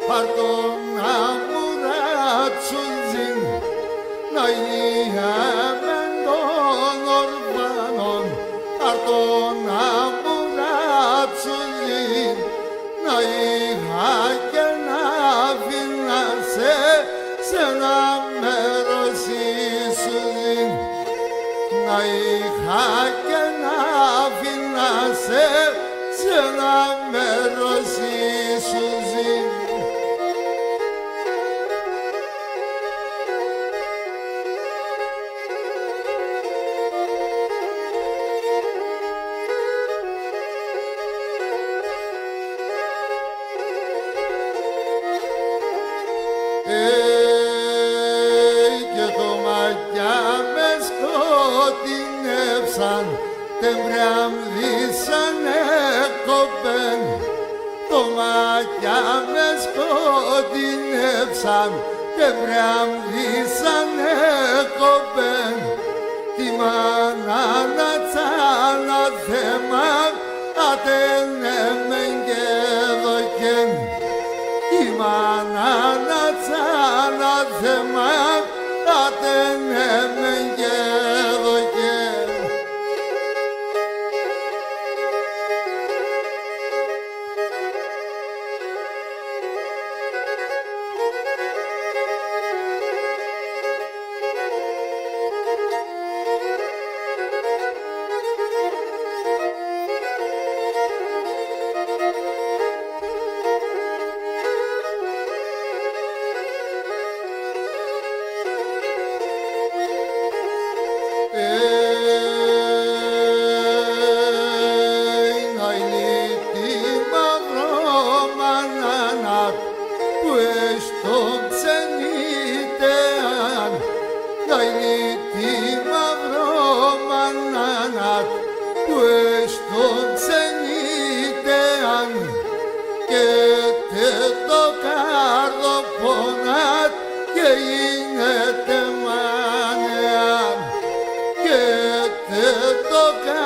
Pardon amuratsuzin Naihemen don orbanon Pardon amuratsuzin Naihaken afinase Senam merosisuzin Naihaken afinase Senam merosisuzin και το μαγιά με σκοτεινεύσαν, τεμπραμδίσανε κοπέν. Το μαγιά με σκοτεινεύσαν, τεμπραμδίσανε κοπέν. Τη μάνα να τσάνα θέμα, ατενέμεν και δοκέν. Τη μάνα να τσάνα θέμα, ατενέμεν και δοκέν. Toca